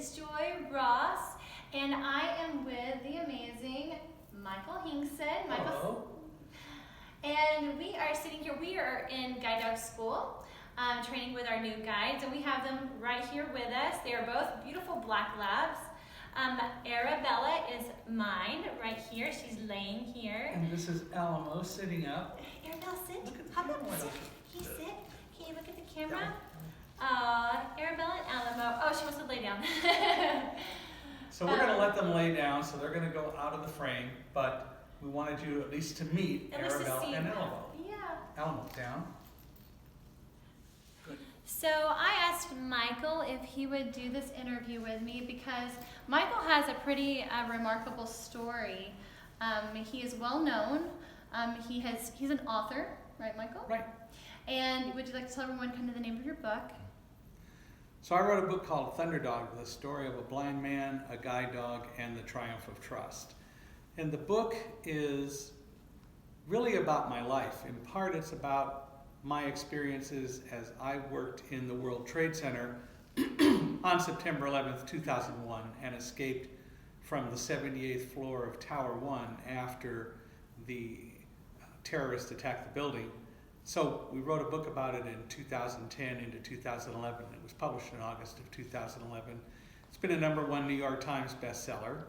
is Joy Ross, and I am with the amazing Michael Hinkson. Hello. And we are sitting here, we are in guide dog school, training with our new guides, and we have them right here with us. They are both beautiful black labs. Arabella is mine right here. She's laying here. And this is Alamo sitting up. Arabella, sit. Look at the Hop up, camera. sit. Can you sit? Can you look at the camera? Arabella and Alamo. Oh, she wants to lay down. So we're going to let them lay down, so they're going to go out of the frame, but we wanted you at least to meet Arabella and Alamo. Yeah. Alamo, down. Good. So I asked Michael if he would do this interview with me because Michael has a pretty remarkable story. He is well known. He's an author, right, Michael? Right. And would you like to tell everyone kind of the name of your book? So I wrote a book called Thunderdog, the story of a blind man, a guide dog, and the triumph of trust. And the book is really about my life. In part, it's about my experiences as I worked in the World Trade Center on September 11th, 2001, and escaped from the 78th floor of Tower 1 after the terrorists attacked the building. So we wrote a book about it in 2010 into 2011. It was published in August of 2011. It's been a #1 New York Times bestseller,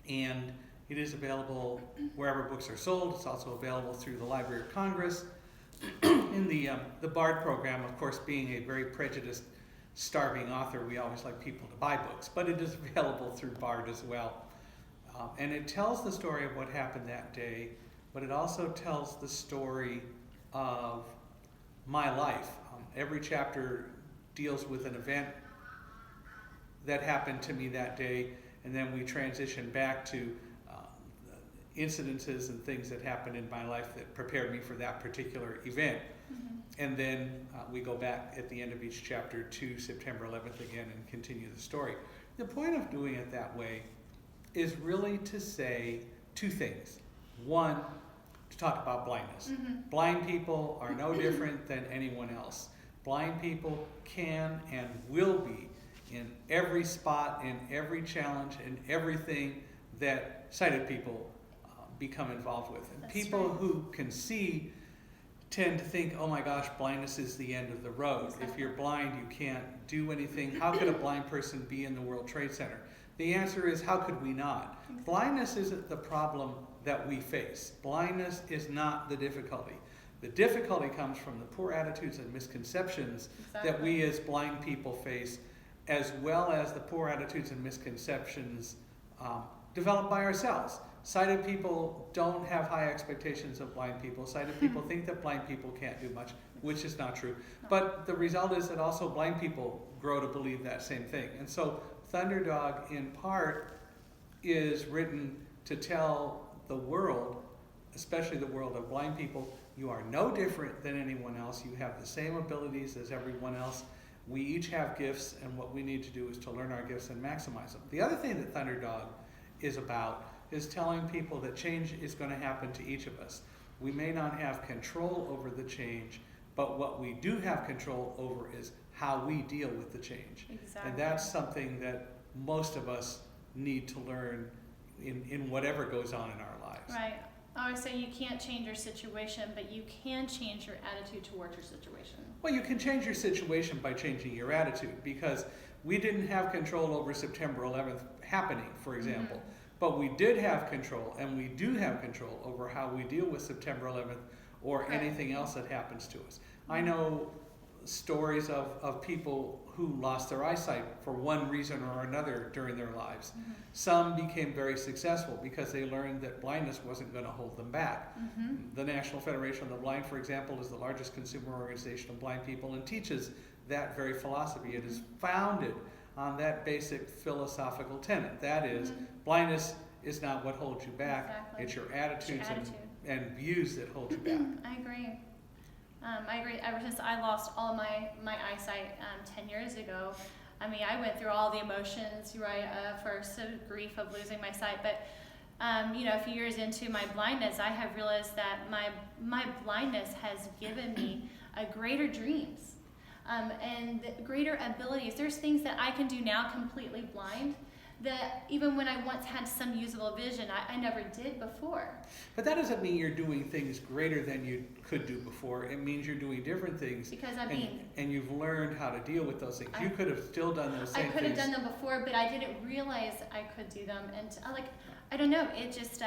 and it is available wherever books are sold. It's also available through the Library of Congress. In the BARD program, of course, being a very prejudiced, starving author, we always like people to buy books, but it is available through BARD as well. And it tells the story of what happened that day, but it also tells the story of my life. Every chapter deals with an event that happened to me that day, and then we transition back to incidences and things that happened in my life that prepared me for that particular event. Mm-hmm. And then we go back at the end of each chapter to September 11th again and continue the story. The point of doing it that way is really to say two things. One, to talk about blindness. Mm-hmm. Blind people are no different than anyone else. Blind people can and will be in every spot, in every challenge, in everything that sighted people become involved with. And That's people right. who can see tend to think, oh my gosh, blindness is the end of the road. Exactly. If you're blind, you can't do anything. How could a blind person be in the World Trade Center? The answer is, how could we not? Exactly. Blindness isn't the problem that we face. Blindness is not the difficulty. The difficulty comes from the poor attitudes and misconceptions that we as blind people face, as well as the poor attitudes and misconceptions developed by ourselves. Sighted people don't have high expectations of blind people. Sighted people think that blind people can't do much, which is not true. No. But the result is that also blind people grow to believe that same thing. And so Thunderdog, in part, is written to tell the world, especially the world of blind people, you are no different than anyone else. You have the same abilities as everyone else. We each have gifts, and what we need to do is to learn our gifts and maximize them. The other thing that Thunderdog is about is telling people that change is going to happen to each of us. We may not have control over the change, but what we do have control over is how we deal with the change. Exactly. And that's something that most of us need to learn in whatever goes on in our lives. Right. I always say you can't change your situation, but you can change your attitude towards your situation. Well, you can change your situation by changing your attitude, because we didn't have control over September 11th happening, for example. Mm-hmm. But we did have control, and we do have control over how we deal with September 11th or Right. anything else that happens to us. I know stories of people who lost their eyesight for one reason or another during their lives. Mm-hmm. Some became very successful because they learned that blindness wasn't going to hold them back. Mm-hmm. The National Federation of the Blind, for example, is the largest consumer organization of blind people and teaches that very philosophy. It is founded on that basic philosophical tenet. That is, Mm-hmm. blindness is not what holds you back. Exactly. It's your It's attitudes your attitude. and views that hold you back. I agree. I agree. Ever since I lost all my eyesight 10 years ago, I mean, I went through all the emotions, right? First, the grief of losing my sight, but a few years into my blindness, I have realized that my blindness has given me greater dreams. and greater abilities. There's things that I can do now completely blind that even when I once had some usable vision, I never did before. But that doesn't mean you're doing things greater than you could do before. It means you're doing different things. Because and you've learned how to deal with those things. You could have still done those same things. I could have done them before, but I didn't realize I could do them. And I don't know, it just,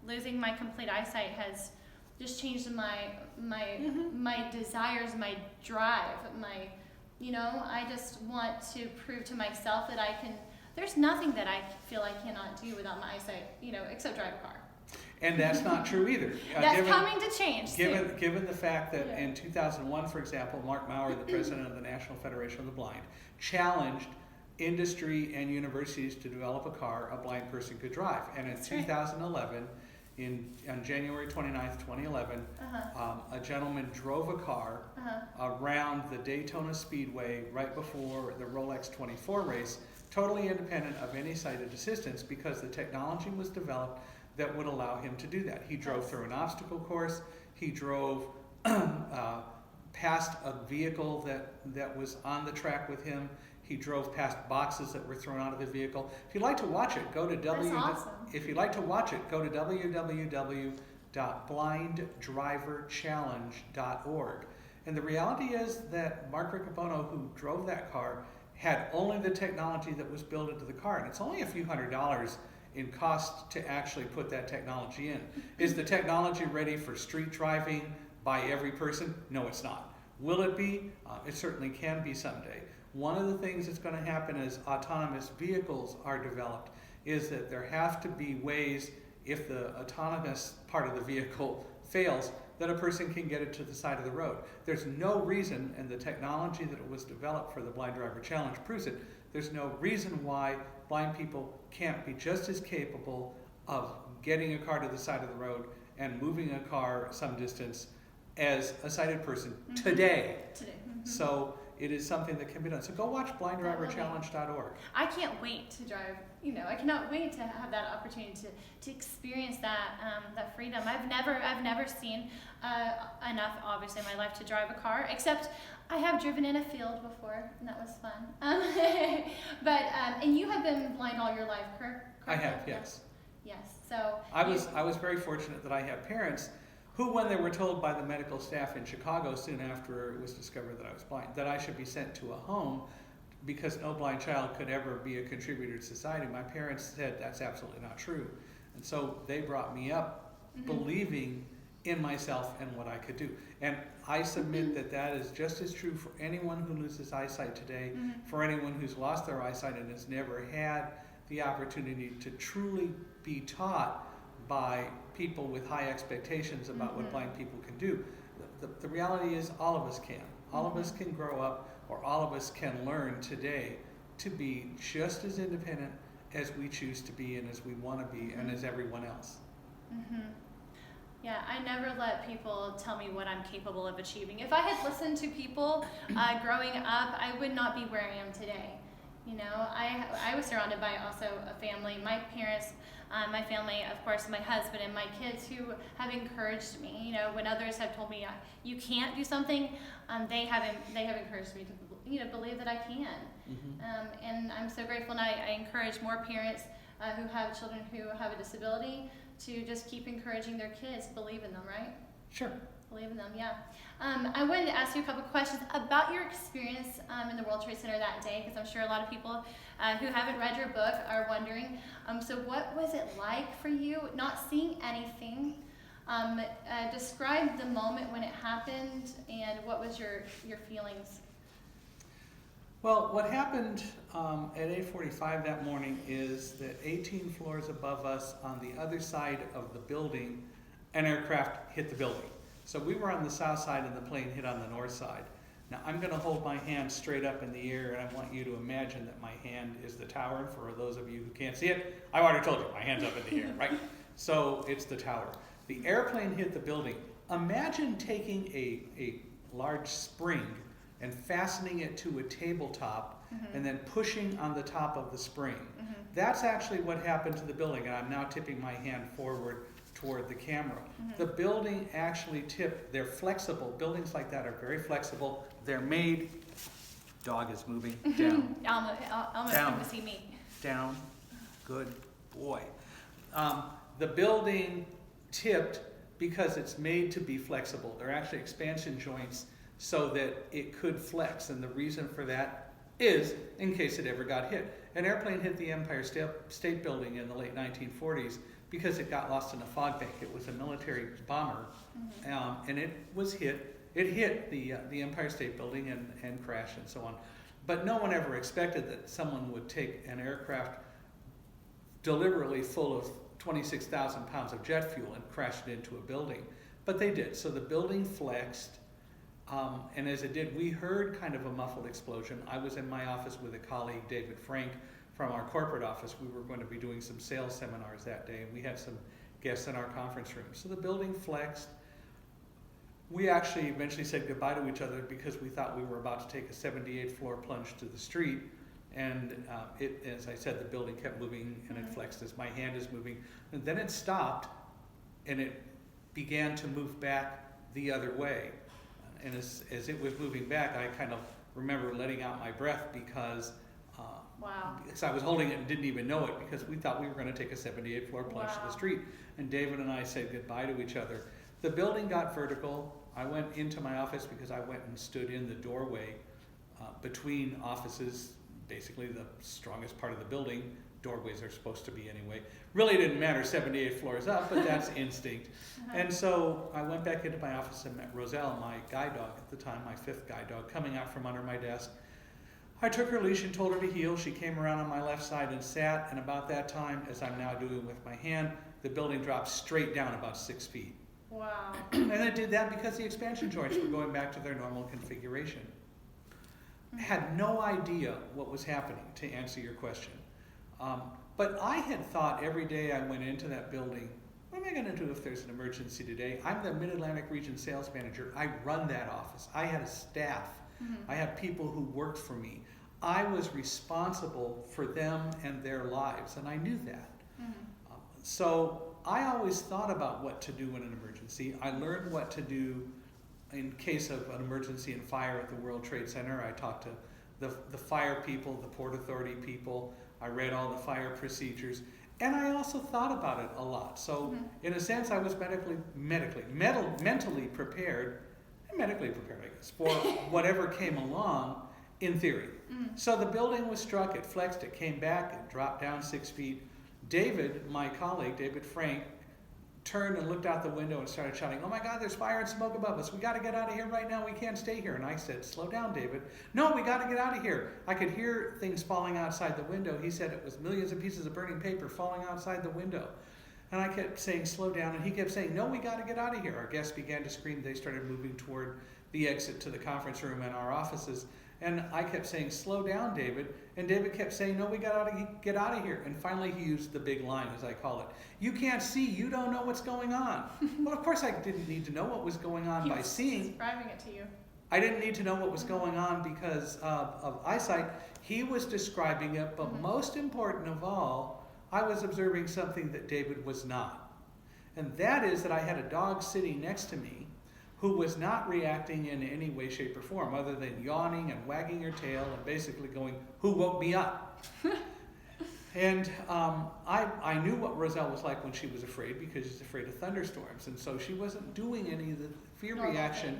losing my complete eyesight has just changed my desires, my drive, I just want to prove to myself that I can. There's nothing that I feel I cannot do without my eyesight, except drive a car. And that's not true either. That's coming to change. Given the fact that in 2001, for example, Mark Maurer, the president of the National Federation of the Blind, challenged industry and universities to develop a car a blind person could drive. And in 2011, on January 29th, 2011, a gentleman drove a car around the Daytona Speedway right before the Rolex 24 race, totally independent of any sighted assistance, because the technology was developed that would allow him to do that. He drove through an obstacle course. He drove past a vehicle that was on the track with him. He drove past boxes that were thrown out of the vehicle. If you'd like to watch it, go to www.blindriverchallenge.org. And the reality is that Mark Riccobono, who drove that car, had only the technology that was built into the car, and it's only a few $100s in cost to actually put that technology in. Is the technology ready for street driving by every person? No, it's not. Will it be? It certainly can be someday. One of the things that's going to happen as autonomous vehicles are developed is that there have to be ways, if the autonomous part of the vehicle fails, that a person can get it to the side of the road. There's no reason, and the technology that was developed for the Blind Driver Challenge proves it, there's no reason why blind people can't be just as capable of getting a car to the side of the road and moving a car some distance as a sighted person today. So it is something that can be done. So go watch blindriverchallenge.org. I can't wait to drive. I cannot wait to have that opportunity to experience that freedom. I've never seen enough, obviously, in my life to drive a car, except I have driven in a field before, and that was fun. And you have been blind all your life, correct? I have, yes. Yes. So I was very fortunate that I have parents who, when they were told by the medical staff in Chicago soon after it was discovered that I was blind, that I should be sent to a home because no blind child could ever be a contributor to society, my parents said that's absolutely not true. And so they brought me up believing in myself and what I could do. And I submit that is just as true for anyone who loses eyesight today, for anyone who's lost their eyesight and has never had the opportunity to truly be taught by people with high expectations about what blind people can do. The reality is all of us can. All of us can grow up, or all of us can learn today to be just as independent as we choose to be and as we want to be and as everyone else. Yeah, I never let people tell me what I'm capable of achieving. If I had listened to people growing up, I would not be where I am today. I was surrounded by also a family, my parents, my family, of course, my husband and my kids who have encouraged me. When others have told me you can't do something, they have encouraged me to believe that I can. And I'm so grateful, and I encourage more parents who have children who have a disability to just keep encouraging their kids, believe in them, right? Sure. Believe in them, yeah. I wanted to ask you a couple questions about your experience in the World Trade Center that day, because I'm sure a lot of people who haven't read your book are wondering. So what was it like for you, not seeing anything? Describe the moment when it happened, and what was your feelings? Well, what happened at 8:45 that morning is that 18 floors above us on the other side of the building, an aircraft hit the building. So we were on the south side and the plane hit on the north side. Now I'm going to hold my hand straight up in the air, and I want you to imagine that my hand is the tower. For those of you who can't see it, I've already told you, my hand's up in the air, right? So it's the tower. The airplane hit the building. Imagine taking a large spring and fastening it to a tabletop and then pushing on the top of the spring. That's actually what happened to the building, and I'm now tipping my hand forward toward the camera. The building actually tipped. They're flexible. Buildings like that are very flexible. They're made Dog is moving down. Almost Down. come to see me. Down. Good boy. The building tipped because it's made to be flexible. They're actually expansion joints so that it could flex. And the reason for that is in case it ever got hit. An airplane hit the Empire State Building in the late 1940s because it got lost in a fog bank. It was a military bomber, and it was hit. It hit the Empire State Building and crashed and so on. But no one ever expected that someone would take an aircraft deliberately full of 26,000 pounds of jet fuel and crash it into a building. But they did. So the building flexed, and as it did, we heard kind of a muffled explosion. I was in my office with a colleague, David Frank, from our corporate office. We were going to be doing some sales seminars that day, and we had some guests in our conference room. So the building flexed. We actually eventually said goodbye to each other because we thought we were about to take a 78th floor plunge to the street. And as I said, the building kept moving and it flexed as my hand is moving. And then it stopped and it began to move back the other way. And as it was moving back, I kind of remember letting out my breath because I was holding it and didn't even know it because we thought we were going to take a 78th floor plunge to the street. And David and I said goodbye to each other. The building got vertical. I went into my office because I went and stood in the doorway between offices, basically the strongest part of the building. Doorways are supposed to be anyway. Really didn't matter 78 floors up, but that's instinct. And so I went back into my office and met Roselle, my guide dog at the time, my 5th guide dog, coming out from under my desk. I took her leash and told her to heel. She came around on my left side and sat, and about that time, as I'm now doing with my hand, the building dropped straight down about 6 feet. Wow. And it did that because the expansion joints were going back to their normal configuration. Had no idea what was happening, to answer your question. But I had thought every day I went into that building, what am I going to do if there's an emergency today? I'm the Mid-Atlantic Region Sales Manager. I run that office. I had a staff. I had people who worked for me. I was responsible for them and their lives, and I knew that. So I always thought about what to do in an emergency. I learned what to do in case of an emergency and fire at the World Trade Center. I talked to the fire people, the Port Authority people. I read all the fire procedures. And I also thought about it a lot. So in a sense, I was mentally prepared, I guess, for whatever came along in theory. So the building was struck, it flexed, it came back, it dropped down 6 feet. David, my colleague, David Frank, turned and looked out the window and started shouting, "Oh my God, there's fire and smoke above us. We got to get out of here right now. We can't stay here." And I said, "Slow down, David." "No, we got to get out of here." I could hear things falling outside the window. He said it was millions of pieces of burning paper falling outside the window. And I kept saying, "Slow down." And he kept saying, "No, we got to get out of here." Our guests began to scream. They started moving toward the exit to the conference room and our offices. And I kept saying, "Slow down, David." And David kept saying, "No, we got to get out of here." And finally he used the big line, as I call it. "You can't see, you don't know what's going on." Well, of course I didn't need to know what was going on by seeing. Describing it to you. I didn't need to know what was going on because of eyesight. He was describing it, but most important of all, I was observing something that David was not. And that is that I had a dog sitting next to me who was not reacting in any way, shape, or form other than yawning and wagging her tail and basically going, "Who woke me up?" And I knew what Roselle was like when she was afraid because she's afraid of thunderstorms. And so she wasn't doing any of the fear reaction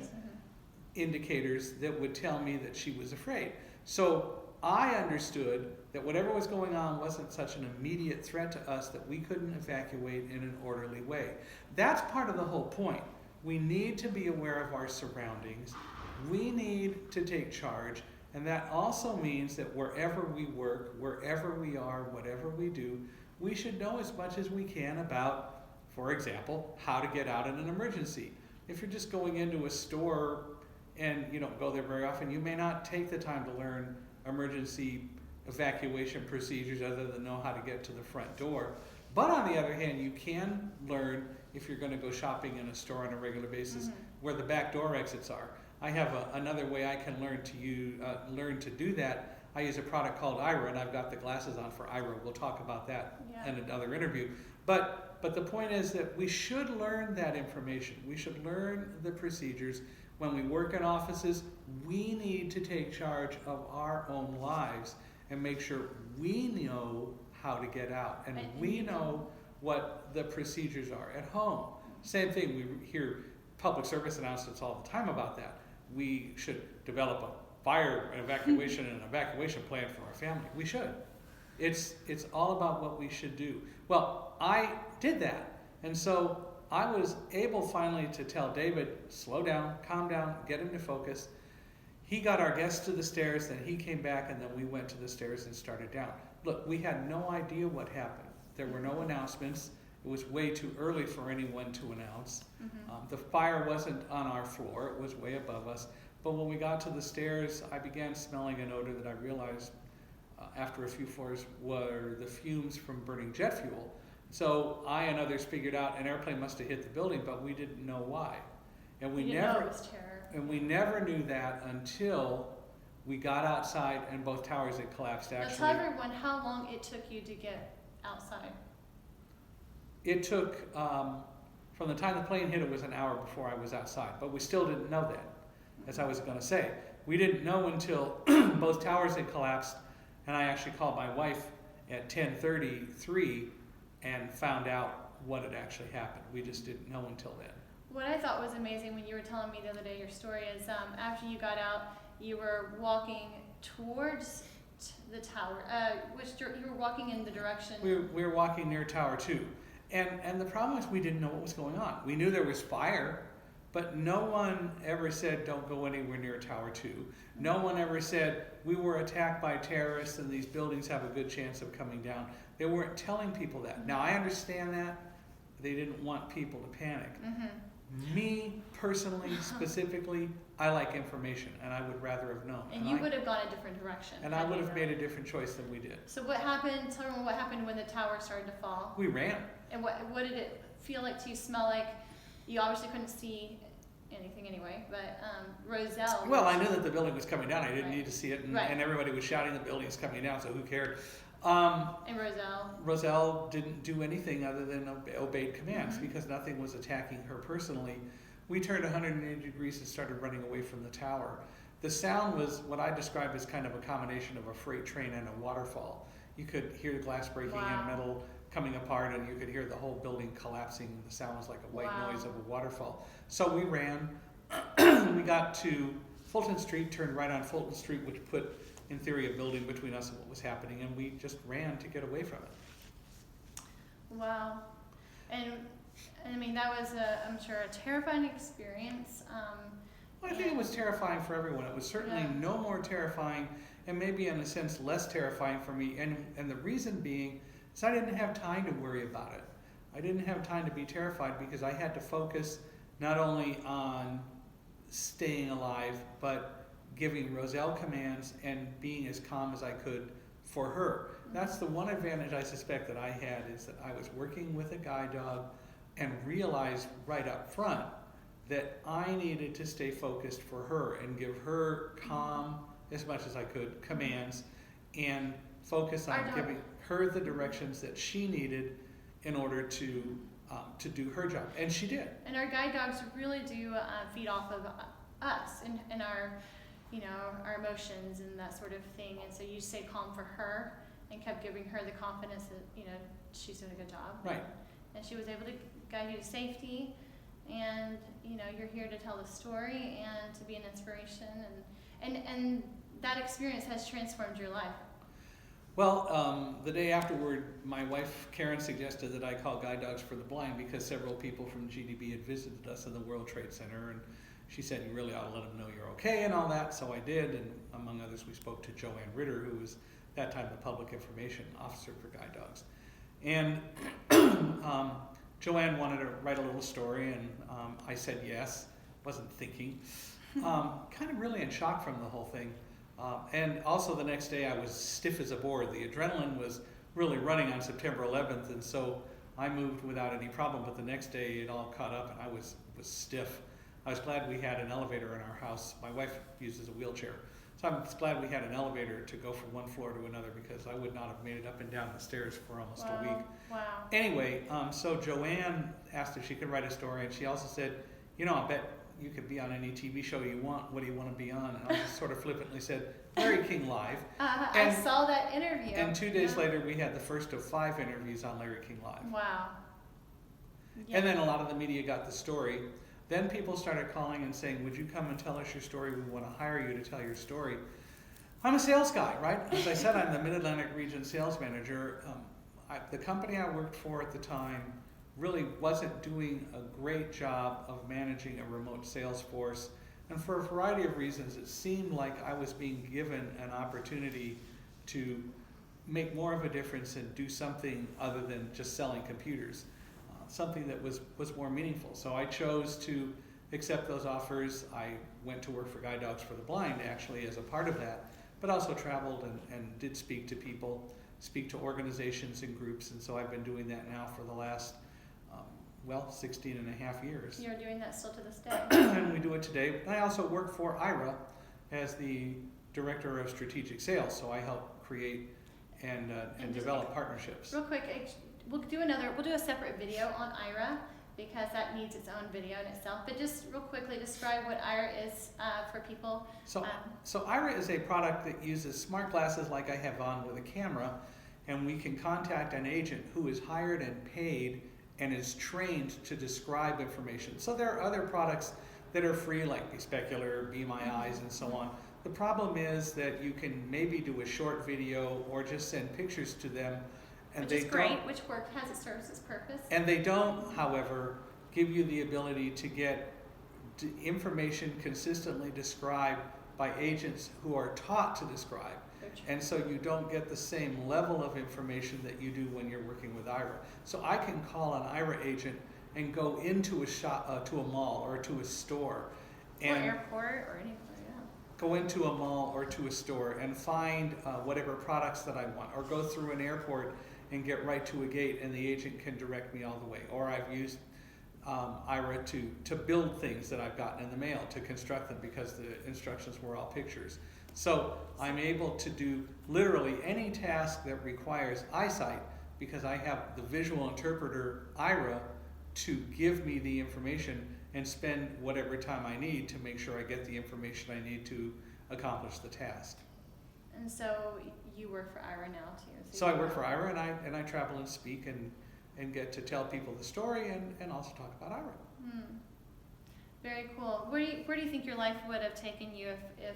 indicators that would tell me that she was afraid. So I understood that whatever was going on wasn't such an immediate threat to us that we couldn't evacuate in an orderly way. That's part of the whole point. We need to be aware of our surroundings. We need to take charge. And that also means that wherever we work, wherever we are, whatever we do, we should know as much as we can about, for example, how to get out in an emergency. If you're just going into a store and you don't go there very often, you may not take the time to learn emergency evacuation procedures other than know how to get to the front door. But on the other hand, you can learn, if you're going to go shopping in a store on a regular basis, where the back door exits are. I have another way I can learn to do that. I use a product called Aira, and I've got the glasses on for Aira. We'll talk about that in another interview. But the point is that we should learn that information. We should learn the procedures. when we work in offices, we need to take charge of our own lives and make sure we know how to get out and we know what the procedures are at home. Same thing, we hear public service announcements all the time about that. We should develop a fire evacuation and an evacuation plan for our family. We should. It's all about what we should do. Well, I did that. And so I was able finally to tell David, slow down, calm down, get him to focus. He got our guests to the stairs, then he came back, and then we went to the stairs and started down. Look, we had no idea what happened. There were no announcements. It was way too early for anyone to announce. The fire wasn't on our floor. It was way above us. But when we got to the stairs, I began smelling an odor that I realized after a few floors were the fumes from burning jet fuel. So I and others figured out an airplane must have hit the building, but we didn't know why. And we never knew that until we got outside and both towers had collapsed. Now tell everyone how long it took you to get outside. It took, from the time the plane hit, it was an hour before I was outside, but we still didn't know that, as I was going to say. We didn't know until both towers had collapsed, and I actually called my wife at 10:33 and found out what had actually happened. We just didn't know until then. What I thought was amazing when you were telling me the other day your story is after you got out, you were walking towards the tower, you were walking in the direction. We were walking near Tower 2. And the problem is we didn't know what was going on. We knew there was fire, but no one ever said don't go anywhere near Tower 2. No one ever said we were attacked by terrorists and these buildings have a good chance of coming down. They weren't telling people that. Now I understand that. They didn't want people to panic. Me, personally, specifically, I like information, and I would rather have known. And you would have gone a different direction. And I would have made a different choice than we did. So what happened, tell me what happened when the tower started to fall? We ran. And what did it feel like to you, smell like? You obviously couldn't see anything anyway, but Roselle. Well, I knew that the building was coming down. I didn't need to see it, and everybody was shouting the building's coming down, so who cared? And Roselle? Roselle didn't do anything other than obeyed commands because nothing was attacking her personally. We turned 180 degrees and started running away from the tower. The sound was what I describe as kind of a combination of a freight train and a waterfall. You could hear the glass breaking and metal coming apart, and you could hear the whole building collapsing. The sound was like a white noise of a waterfall. So we ran. We got to Fulton Street, turned right on Fulton Street, which put, in theory, a building between us and what was happening, and we just ran to get away from it. Wow. And I mean, that was, I'm sure, a terrifying experience. Well, I think it was terrifying for everyone. It was certainly no more terrifying, and maybe in a sense less terrifying for me. And the reason being is I didn't have time to worry about it. I didn't have time to be terrified because I had to focus not only on staying alive, but giving Roselle commands and being as calm as I could for her. That's the one advantage I suspect that I had, is that I was working with a guide dog and realized right up front that I needed to stay focused for her and give her calm, as much as I could, commands, and focus on giving her the directions that she needed in order to do her job. And she did. And our guide dogs really do feed off of us and our, our emotions and that sort of thing. And so you stayed calm for her and kept giving her the confidence that, she's doing a good job. Right. And she was able to guide you to safety. And, you're here to tell the story and to be an inspiration. And that experience has transformed your life. Well, the day afterward, my wife, Karen, suggested that I call Guide Dogs for the Blind because several people from GDB had visited us in the World Trade Center, and she said, you really ought to let them know you're okay and all that, so I did, and among others, we spoke to Joanne Ritter, who was at that time the public information officer for Guide Dogs. And Joanne wanted to write a little story, and I said yes, wasn't thinking. Kind of really in shock from the whole thing. And also the next day I was stiff as a board. The adrenaline was really running on September 11th, and so I moved without any problem, but the next day it all caught up and I was stiff. I was glad we had an elevator in our house. My wife uses a wheelchair, so I'm glad we had an elevator to go from one floor to another because I would not have made it up and down the stairs for almost a week. Wow. Anyway, so Joanne asked if she could write a story, and she also said, I bet you could be on any TV show you want. What do you want to be on? And I just sort of flippantly said, Larry King Live. I saw that interview. And 2 days later, we had the first of 5 interviews on Larry King Live. Wow. Yeah. And then a lot of the media got the story. Then people started calling and saying, would you come and tell us your story? We want to hire you to tell your story. I'm a sales guy, right? As I said, I'm the Mid-Atlantic Region sales manager. The company I worked for at the time really wasn't doing a great job of managing a remote sales force. And for a variety of reasons, it seemed like I was being given an opportunity to make more of a difference and do something other than just selling computers, something that was more meaningful. So I chose to accept those offers. I went to work for Guide Dogs for the Blind, actually, as a part of that, but also traveled and did speak to people, speak to organizations and groups, and so I've been doing that now for the last 16 and a half years. You're doing that still to this day. And we do it today. I also work for Aira as the Director of Strategic Sales, so I help create and develop partnerships. Real quick, we'll do a separate video on Aira because that needs its own video in itself. But just real quickly describe what Aira is for people. So Aira is a product that uses smart glasses like I have on with a camera, and we can contact an agent who is hired and paid and is trained to describe information. So there are other products that are free, like Be Specular, Be My Eyes, and so on. The problem is that you can maybe do a short video or just send pictures to them, and which is great, which has it serves its purpose. And they don't, however, give you the ability to get information consistently described by agents who are taught to describe. And so you don't get the same level of information that you do when you're working with Aira. So I can call an Aira agent and go into a shop, to a mall or to a store, and or airport or anywhere, yeah. Go into a mall or to a store and find whatever products that I want, or go through an airport and get right to a gate, and the agent can direct me all the way. Or I've used Aira to build things that I've gotten in the mail, to construct them, because the instructions were all pictures. So I'm able to do literally any task that requires eyesight, because I have the visual interpreter Aira to give me the information and spend whatever time I need to make sure I get the information I need to accomplish the task. And so you work for Aira now too. So I work for Aira, and I travel and speak and get to tell people the story and also talk about Aira. Very cool. Where do you think your life would have taken you if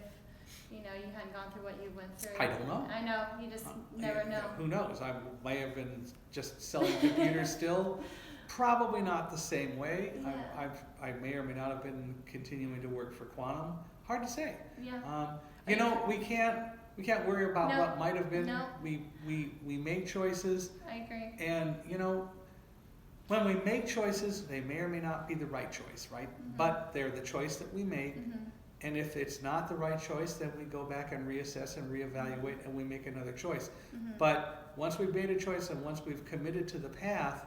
you hadn't gone through what you went through? I don't know. I know, you just never know. Who knows? I may have been just selling computers still. Probably not the same way. Yeah. I may or may not have been continuing to work for Quantum. Hard to say. Yeah. We can't worry about what might have been. No. We make choices. I agree. And when we make choices, they may or may not be the right choice, right? Mm-hmm. But they're the choice that we make. Mm-hmm. And if it's not the right choice, then we go back and reassess and reevaluate, and we make another choice. Mm-hmm. But once we've made a choice and once we've committed to the path,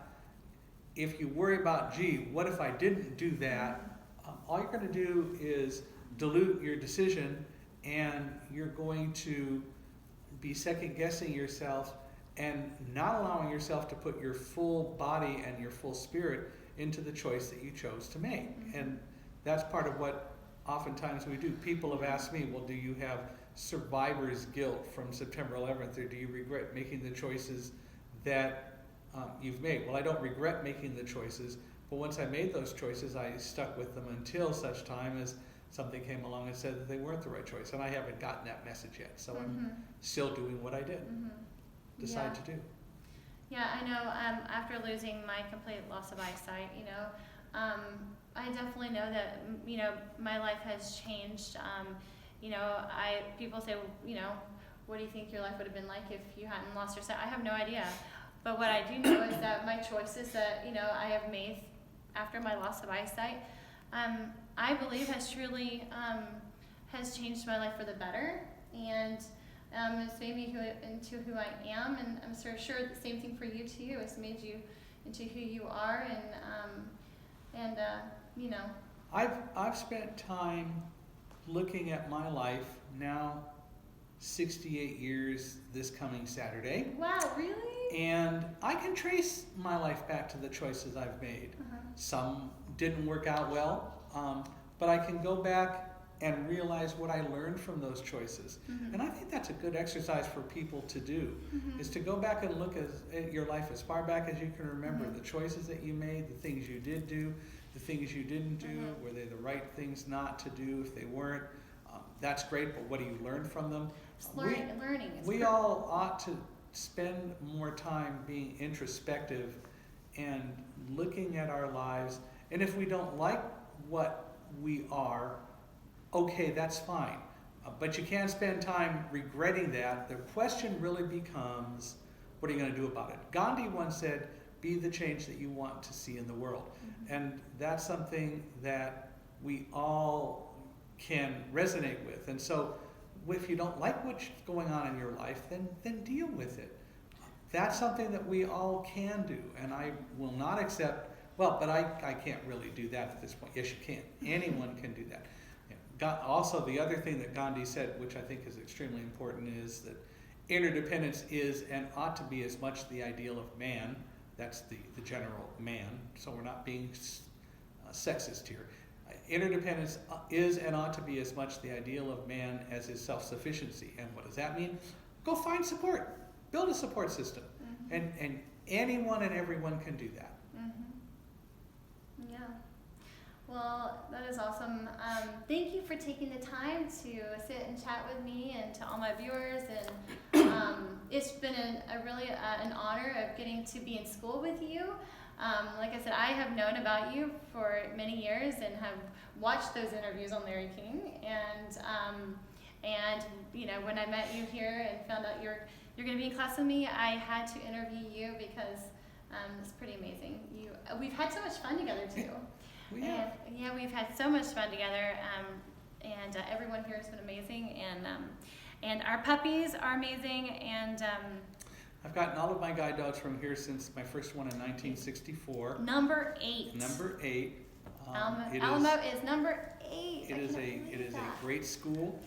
if you worry about, gee, what if I didn't do that? All you're going to do is dilute your decision, and you're going to be second guessing yourself and not allowing yourself to put your full body and your full spirit into the choice that you chose to make. Mm-hmm. And that's part of what oftentimes we do. People have asked me, well, do you have survivor's guilt from September 11th, or do you regret making the choices that you've made? Well, I don't regret making the choices, but once I made those choices, I stuck with them until such time as something came along and said that they weren't the right choice. And I haven't gotten that message yet, so I'm still doing what I did decide to do. Yeah, I know. After losing my complete loss of eyesight, I definitely know that my life has changed. People say, what do you think your life would have been like if you hadn't lost your sight? I have no idea. But what I do know is that my choices that I have made after my loss of eyesight, I believe has truly has changed my life for the better, and it's made me into who I am, and I'm sure the same thing for you too. It's made you into who you are, and I've spent time looking at my life now, 68 years this coming Saturday. Wow, really? And I can trace my life back to the choices I've made. Uh-huh. Some didn't work out well, but I can go back and realize what I learned from those choices. And I think that's a good exercise for people to do, is to go back and look at your life as far back as you can remember, the choices that you made, the things you did do, the things you didn't do, were they the right things not to do? If they weren't, that's great, but what do you learn from them? Learning is we all ought to spend more time being introspective and looking at our lives, and if we don't like what we are, okay, that's fine. But you can't spend time regretting that. The question really becomes, what are you going to do about it? Gandhi once said, be the change that you want to see in the world. And that's something that we all can resonate with. And so if you don't like what's going on in your life, then deal with it. That's something that we all can do. And I will not accept, well, but I can't really do that at this point. Yes, you can. Anyone can do that. Also, the other thing that Gandhi said, which I think is extremely important, is that interdependence is and ought to be as much the ideal of man. That's the general man, so we're not being sexist here. Interdependence is and ought to be as much the ideal of man as his self-sufficiency. And what does that mean? Go find support. Build a support system. And anyone and everyone can do that. Yeah. Well, that is awesome. Thank you for taking the time to sit and chat with me and to all my viewers. And it's been a really an honor of getting to be in school with you. Like I said, I have known about you for many years and have watched those interviews on Larry King. And you know, when I met you here and found out you're going to be in class with me, I had to interview you because it's pretty amazing. We've had so much fun together too. Yeah, we've had so much fun together, and everyone here has been amazing, and our puppies are amazing, and I've gotten all of my guide dogs from here since my first one in 1964. Number 8. Number 8. Alamo is number 8. It is a great school.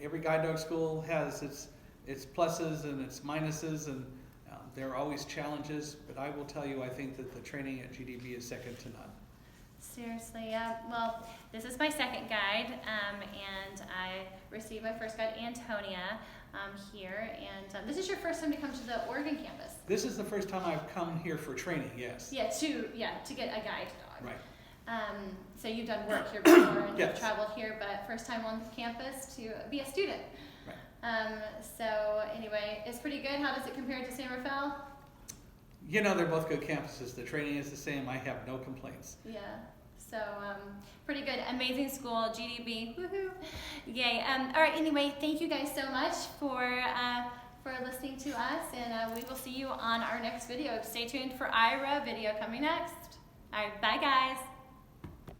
Every guide dog school has its pluses and its minuses, and there are always challenges, but I will tell you, I think that the training at GDB is second to none. Seriously, yeah. Well, this is my second guide, and I received my first guide, Antonia, here. And this is your first time to come to the Oregon campus. This is the first time I've come here for training, yes. Yeah, to get a guide dog. Right. So you've done work here before and Yes. you've traveled here, but first time on campus to be a student. Right. So anyway, it's pretty good. How does it compare to San Rafael? You know, they're both good campuses. The training is the same. I have no complaints. Yeah. So pretty good. Amazing school, GDB. Woohoo! Yay. All right. Anyway, thank you guys so much for listening to us, and we will see you on our next video. Stay tuned for Aira video coming next. All right. Bye, guys.